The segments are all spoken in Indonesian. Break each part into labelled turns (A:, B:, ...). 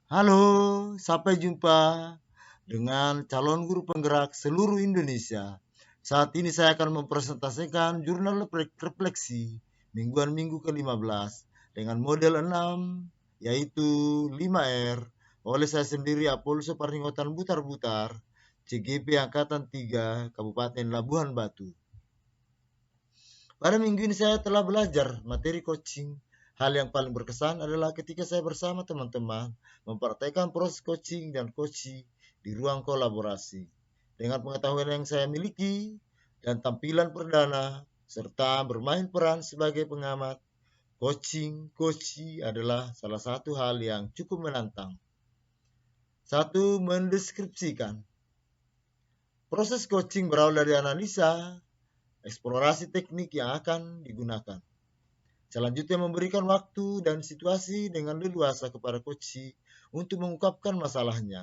A: Halo, sampai jumpa dengan calon guru penggerak seluruh Indonesia. Saat ini saya akan mempresentasikan jurnal refleksi mingguan minggu ke-15 dengan model 6, yaitu 5R, oleh saya sendiri Apollo Parninggotan Butar-Butar, CGP Angkatan 3, Kabupaten Labuhan Batu. Pada minggu ini saya telah belajar materi coaching. Hal yang paling berkesan adalah ketika saya bersama teman-teman mempraktekkan proses coaching dan coaching di ruang kolaborasi. Dengan pengetahuan yang saya miliki dan tampilan perdana, serta bermain peran sebagai pengamat, coaching adalah salah satu hal yang cukup menantang. Satu, mendeskripsikan. Proses coaching berawal dari analisa, eksplorasi teknik yang akan digunakan. Selanjutnya memberikan waktu dan situasi dengan leluasa kepada coach untuk mengungkapkan masalahnya.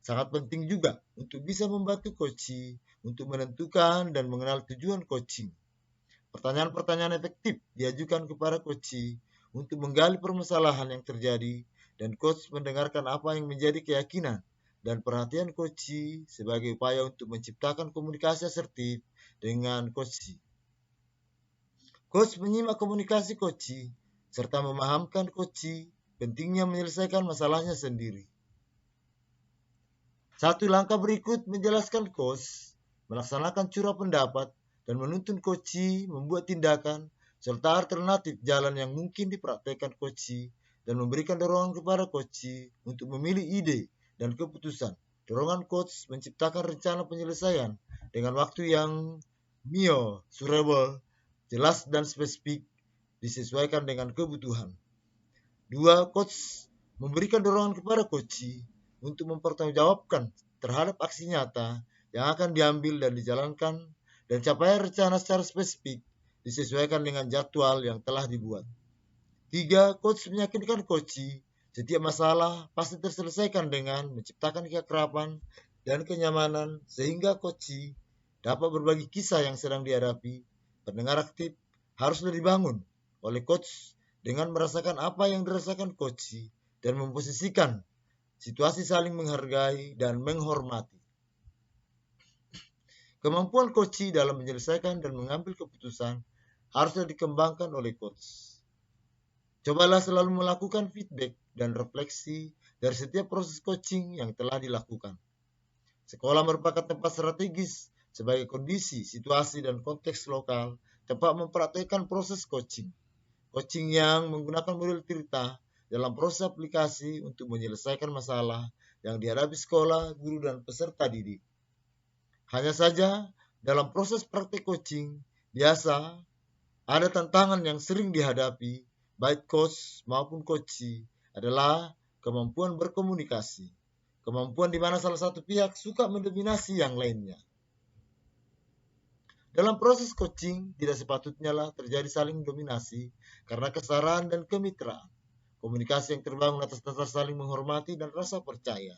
A: Sangat penting juga untuk bisa membantu coach untuk menentukan dan mengenal tujuan coaching. Pertanyaan-pertanyaan efektif diajukan kepada coach untuk menggali permasalahan yang terjadi dan coach mendengarkan apa yang menjadi keyakinan dan perhatian coach sebagai upaya untuk menciptakan komunikasi asertif dengan coach. Coach menyimak komunikasi coach, serta memahamkan coach pentingnya menyelesaikan masalahnya sendiri. Satu langkah berikut menjelaskan coach, melaksanakan curah pendapat, dan menuntun coach membuat tindakan, serta alternatif jalan yang mungkin dipraktekkan coach, dan memberikan dorongan kepada coach untuk memilih ide dan keputusan. Dorongan coach menciptakan rencana penyelesaian dengan waktu yang measurable, jelas dan spesifik, disesuaikan dengan kebutuhan. Dua, coach memberikan dorongan kepada coach untuk mempertanggungjawabkan terhadap aksi nyata yang akan diambil dan dijalankan, dan capaian rencana secara spesifik disesuaikan dengan jadwal yang telah dibuat. Tiga, coach meyakinkan coach setiap masalah pasti terselesaikan dengan menciptakan keakraban dan kenyamanan sehingga coach dapat berbagi kisah yang sedang dihadapi. Pendengar aktif haruslah dibangun oleh coach dengan merasakan apa yang dirasakan coach dan memposisikan situasi saling menghargai dan menghormati. Kemampuan coach dalam menyelesaikan dan mengambil keputusan haruslah dikembangkan oleh coach. Cobalah selalu melakukan feedback dan refleksi dari setiap proses coaching yang telah dilakukan. Sekolah merupakan tempat strategis sebagai kondisi, situasi, dan konteks lokal tempat mempraktekkan proses coaching. Coaching yang menggunakan model cerita dalam proses aplikasi untuk menyelesaikan masalah yang dihadapi sekolah, guru, dan peserta didik. Hanya saja, dalam proses praktek coaching, biasa ada tantangan yang sering dihadapi baik coach maupun coachee adalah kemampuan berkomunikasi. Kemampuan di mana salah satu pihak suka mendominasi yang lainnya. Dalam proses coaching, tidak sepatutnya lah terjadi saling dominasi karena kesetaraan dan kemitraan. Komunikasi yang terbangun atas dasar saling menghormati dan rasa percaya.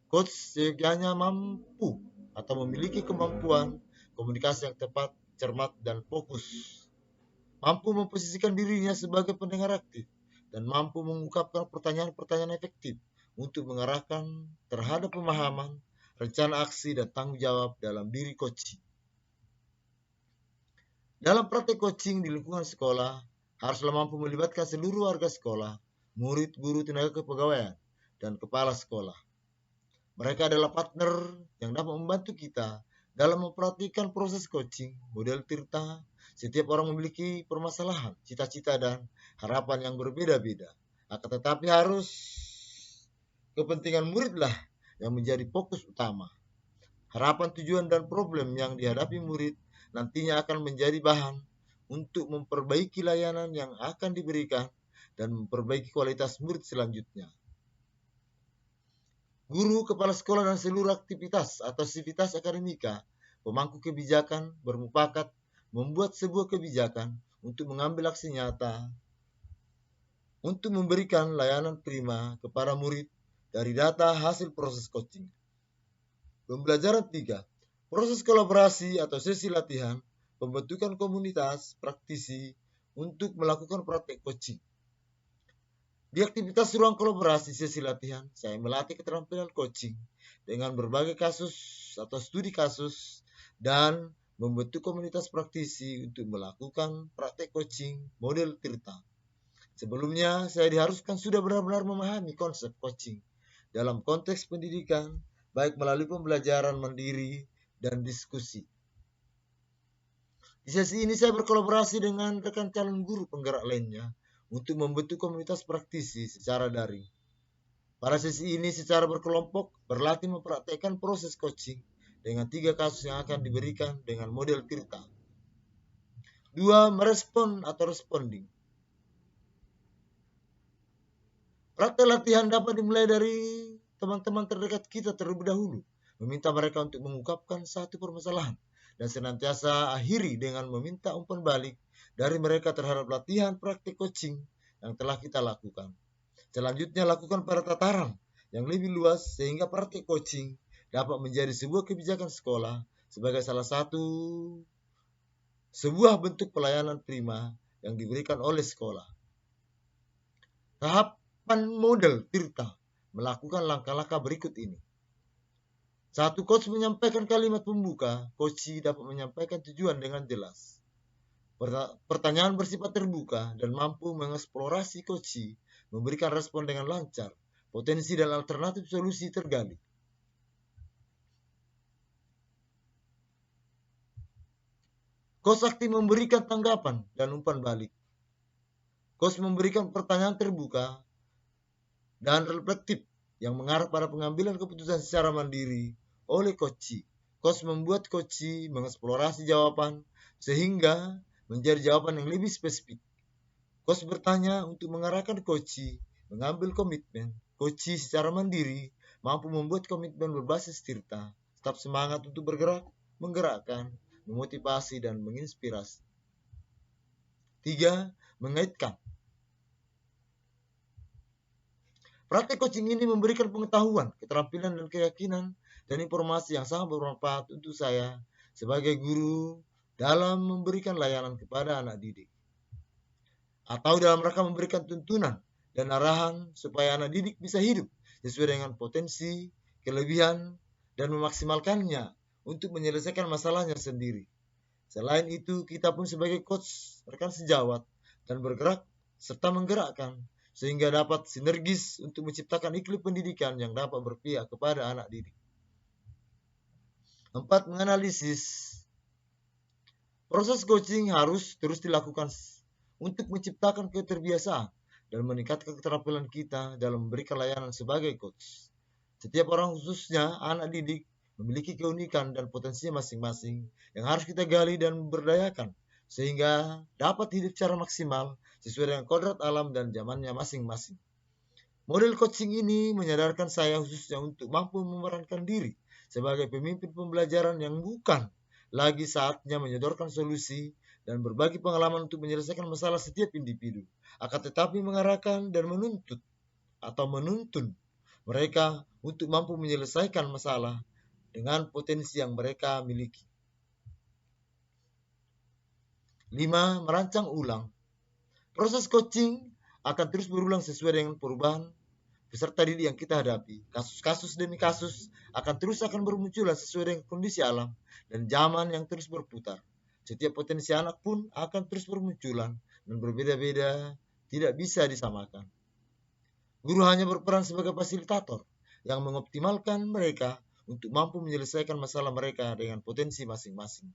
A: Coach seyogyanya mampu atau memiliki kemampuan komunikasi yang tepat, cermat, dan fokus. Mampu memposisikan dirinya sebagai pendengar aktif, dan mampu mengungkapkan pertanyaan-pertanyaan efektif untuk mengarahkan terhadap pemahaman, rencana aksi, dan tanggung jawab dalam diri coaching. Dalam praktek coaching di lingkungan sekolah, haruslah mampu melibatkan seluruh warga sekolah, murid, guru, tenaga kepegawaian, dan kepala sekolah. Mereka adalah partner yang dapat membantu kita dalam memperhatikan proses coaching, model Tirta. Setiap orang memiliki permasalahan, cita-cita, dan harapan yang berbeda-beda. Akan tetapi harus kepentingan muridlah yang menjadi fokus utama. Harapan, tujuan, dan problem yang dihadapi murid nantinya akan menjadi bahan untuk memperbaiki layanan yang akan diberikan dan memperbaiki kualitas murid selanjutnya. Guru, kepala sekolah, dan seluruh aktivitas atau sivitas akademika, pemangku kebijakan bermufakat membuat sebuah kebijakan untuk mengambil aksi nyata untuk memberikan layanan prima kepada murid dari data hasil proses coaching. Pembelajaran 3. Proses kolaborasi atau sesi latihan, pembentukan komunitas praktisi untuk melakukan praktek coaching. Di aktivitas ruang kolaborasi sesi latihan, saya melatih keterampilan coaching dengan berbagai kasus atau studi kasus dan membentuk komunitas praktisi untuk melakukan praktek coaching model Tirta. Sebelumnya, saya diharuskan sudah benar-benar memahami konsep coaching dalam konteks pendidikan, baik melalui pembelajaran mandiri dan diskusi. Di sesi ini saya berkolaborasi dengan rekan calon guru penggerak lainnya untuk membentuk komunitas praktisi secara daring. Pada sesi ini secara berkelompok berlatih mempraktekkan proses coaching dengan 3 kasus yang akan diberikan dengan model Tirta. 2. Merespon atau responding. Praktek latihan dapat dimulai dari teman-teman terdekat kita terlebih dahulu, meminta mereka untuk mengungkapkan satu permasalahan dan senantiasa akhiri dengan meminta umpan balik dari mereka terhadap latihan praktik coaching yang telah kita lakukan. Selanjutnya lakukan pada tataran yang lebih luas sehingga praktik coaching dapat menjadi sebuah kebijakan sekolah sebagai salah satu sebuah bentuk pelayanan prima yang diberikan oleh sekolah. Tahapan model Tirta melakukan langkah-langkah berikut ini. 1. Coach menyampaikan kalimat pembuka. Coach dapat menyampaikan tujuan dengan jelas. Pertanyaan bersifat terbuka dan mampu mengeksplorasi coach, memberikan respon dengan lancar. Potensi dan alternatif solusi tergali. Coach aktif memberikan tanggapan dan umpan balik. Coach memberikan pertanyaan terbuka dan reflektif yang mengarah pada pengambilan keputusan secara mandiri oleh coach. Coach membuat coach mengeksplorasi jawaban sehingga menjadi jawaban yang lebih spesifik. Coach bertanya untuk mengarahkan coach mengambil komitmen. Coach secara mandiri mampu membuat komitmen berbasis Tirta, tetap semangat untuk bergerak, menggerakkan, memotivasi, dan menginspirasi. 3. Mengaitkan. Praktek coaching ini memberikan pengetahuan, keterampilan, dan keyakinan dan informasi yang sangat bermanfaat untuk saya sebagai guru dalam memberikan layanan kepada anak didik. Atau dalam rangka memberikan tuntunan dan arahan supaya anak didik bisa hidup sesuai dengan potensi, kelebihan, dan memaksimalkannya untuk menyelesaikan masalahnya sendiri. Selain itu, kita pun sebagai coach, rekan sejawat, dan bergerak serta menggerakkan sehingga dapat sinergis untuk menciptakan iklim pendidikan yang dapat berpihak kepada anak didik. 4. Menganalisis. Proses coaching harus terus dilakukan untuk menciptakan keterbiasaan dan meningkatkan keterampilan kita dalam memberikan layanan sebagai coach. Setiap orang, khususnya anak didik, memiliki keunikan dan potensinya masing-masing yang harus kita gali dan berdayakan sehingga dapat hidup secara maksimal sesuai dengan kodrat alam dan zamannya masing-masing. Model coaching ini menyadarkan saya khususnya untuk mampu memerankan diri sebagai pemimpin pembelajaran yang bukan lagi saatnya menyodorkan solusi dan berbagi pengalaman untuk menyelesaikan masalah setiap individu, akan tetapi mengarahkan dan menuntun mereka untuk mampu menyelesaikan masalah dengan potensi yang mereka miliki. 5. Merancang ulang. Proses coaching akan terus berulang sesuai dengan perubahan peserta didik yang kita hadapi. Kasus-kasus demi kasus akan bermunculan sesuai dengan kondisi alam dan zaman yang terus berputar. Setiap potensi anak pun akan terus bermunculan dan berbeda-beda, tidak bisa disamakan. Guru hanya berperan sebagai fasilitator yang mengoptimalkan mereka untuk mampu menyelesaikan masalah mereka dengan potensi masing-masing.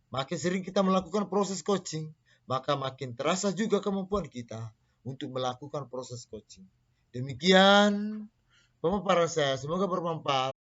A: Makin sering kita melakukan proses coaching, maka makin terasa juga kemampuan kita untuk melakukan proses coaching. Demikian pemaparan saya, semoga bermanfaat.